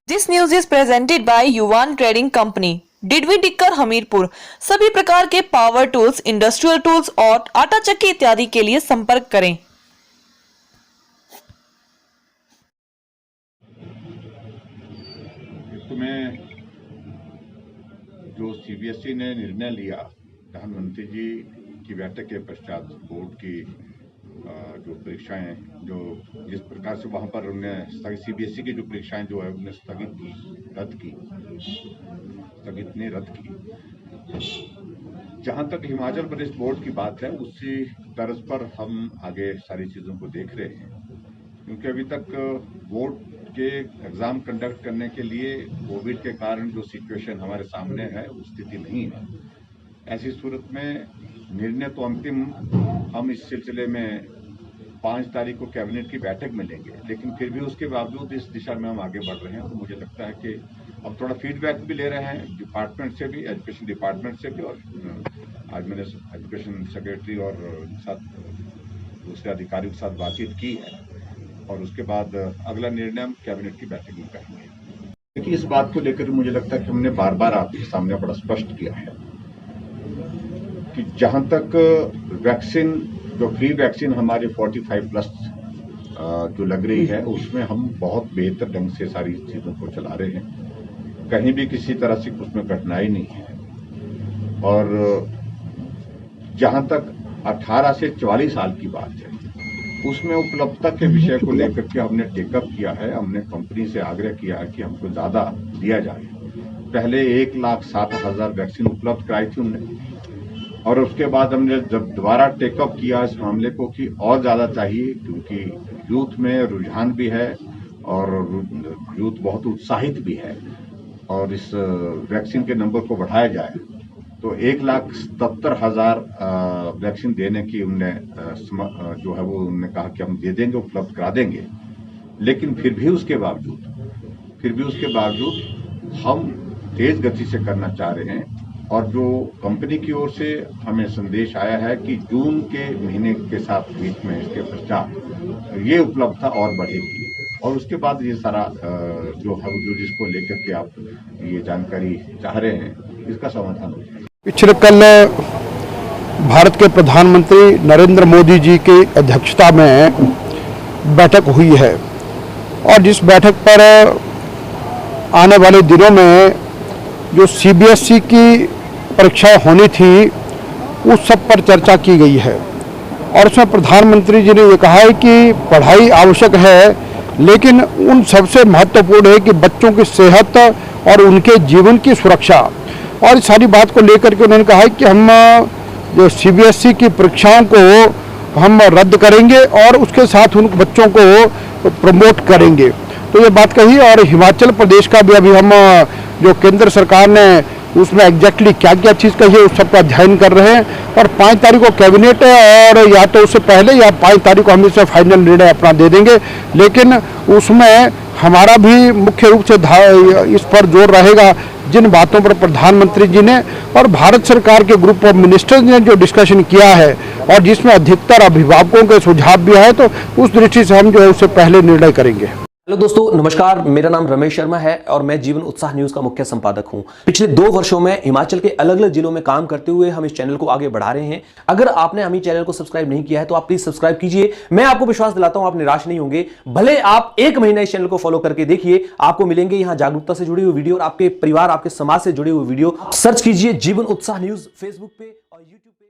This news is presented by युवान trading company, डिडवी टिक्कर, हमीरपुर। सभी प्रकार के पावर टूल्स, इंडस्ट्रियल टूल्स और आटा चक्की इत्यादि के लिए संपर्क करें। इसमें जो सीबीएसई ने निर्णय लिया, प्रधानमंत्री जी की बैठक के पश्चात बोर्ड की जो परीक्षाएं जो जिस प्रकार से वहां पर उन्होंने सीबीएसई की जो परीक्षाएं जो है उन्हें स्थगित नहीं रद्द की। जहां तक हिमाचल प्रदेश बोर्ड की बात है, उसी तर्ज पर हम आगे सारी चीज़ों को देख रहे हैं, क्योंकि अभी तक बोर्ड के एग्ज़ाम कंडक्ट करने के लिए कोविड के कारण जो सिचुएशन हमारे सामने है वो स्थिति नहीं है। ऐसी सूरत में निर्णय तो अंतिम हम इस सिलसिले में 5 तारीख को कैबिनेट की बैठक में लेंगे, लेकिन फिर भी उसके बावजूद इस दिशा में हम आगे बढ़ रहे हैं। तो मुझे लगता है कि अब थोड़ा फीडबैक भी ले रहे हैं डिपार्टमेंट से भी, एजुकेशन डिपार्टमेंट से भी, और आज मैंने एजुकेशन सेक्रेटरी और साथ दूसरे अधिकारियों के साथ बातचीत की है, और उसके बाद अगला निर्णय हम कैबिनेट की बैठक में करेंगे। देखिए, इस बात को लेकर मुझे लगता है कि हमने बार बार आपके सामने बड़ा स्पष्ट किया है कि जहां तक वैक्सीन, जो फ्री वैक्सीन हमारे 45+ जो लग रही है, उसमें हम बहुत बेहतर ढंग से सारी चीज़ों को चला रहे हैं। कहीं भी किसी तरह से उसमें कठिनाई नहीं है। और जहां तक 18 से 44 साल की बात है, उसमें उपलब्धता के विषय को लेकर के हमने टेकअप किया है। हमने कंपनी से आग्रह किया है कि हमको ज़्यादा दिया जाए। पहले 1,07,000 वैक्सीन उपलब्ध कराई थी उन्होंने, और उसके बाद हमने जब दोबारा टेकअप किया इस मामले को कि और ज़्यादा चाहिए, क्योंकि यूथ में रुझान भी है और यूथ बहुत उत्साहित भी है, और इस वैक्सीन के नंबर को बढ़ाया जाए, तो 1,77,000 वैक्सीन देने की उनने जो है वो उन्होंने कहा कि हम दे देंगे, उपलब्ध करा देंगे। लेकिन फिर भी उसके बावजूद हम तेज गति से करना चाह रहे हैं, और जो कंपनी की ओर से हमें संदेश आया है कि जून के महीने के साथ बीच में इसके पश्चात ये उपलब्धता और बढ़ेगी, और उसके बाद ये सारा जो है जो जिसको लेकर के आप ये जानकारी चाह रहे हैं, इसका समाधान हो जाएगा। पिछले कल भारत के प्रधानमंत्री नरेंद्र मोदी जी की अध्यक्षता में बैठक हुई है, और जिस बैठक पर आने वाले दिनों में जो सीबीएसई की परीक्षाएं होनी थी उस सब पर चर्चा की गई है। और उसमें प्रधानमंत्री जी ने ये कहा है कि पढ़ाई आवश्यक है, लेकिन उन सबसे महत्वपूर्ण है कि बच्चों की सेहत और उनके जीवन की सुरक्षा। और इस सारी बात को लेकर के उन्होंने कहा है कि हम जो सीबीएसई की परीक्षाओं को हम रद्द करेंगे और उसके साथ उन बच्चों को प्रमोट करेंगे। तो ये बात कही। और हिमाचल प्रदेश का भी अभी हम जो केंद्र सरकार ने उसमें एग्जैक्टली क्या क्या चीज़ कही है उस सब का अध्ययन कर रहे हैं, और 5 तारीख को कैबिनेट है, और या तो उससे पहले या 5 तारीख को हम इससे फाइनल निर्णय अपना दे देंगे। लेकिन उसमें हमारा भी मुख्य रूप से इस पर जोर रहेगा जिन बातों पर प्रधानमंत्री जी ने और भारत सरकार के ग्रुप ऑफ मिनिस्टर्स ने जो डिस्कशन किया है, और जिसमें अधिकतर अभिभावकों के सुझाव भी आए, तो उस दृष्टि से हम जो है उससे पहले निर्णय करेंगे। हेलो दोस्तों, नमस्कार। मेरा नाम रमेश शर्मा है और मैं जीवन उत्साह न्यूज का मुख्य संपादक हूं। पिछले 2 वर्षों में हिमाचल के अलग अलग जिलों में काम करते हुए हम इस चैनल को आगे बढ़ा रहे हैं। अगर आपने हमें चैनल को सब्सक्राइब नहीं किया है तो आप प्लीज सब्सक्राइब कीजिए। मैं आपको विश्वास दिलाता हूं, आप निराश नहीं होंगे। भले आप 1 महीना इस चैनल को फॉलो करके देखिए, आपको मिलेंगे यहाँ जागरूकता से जुड़ी हुई वीडियो और आपके परिवार, आपके समाज से जुड़े हुए वीडियो। सर्च कीजिए जीवन उत्साह न्यूज फेसबुक पे और यूट्यूब पे।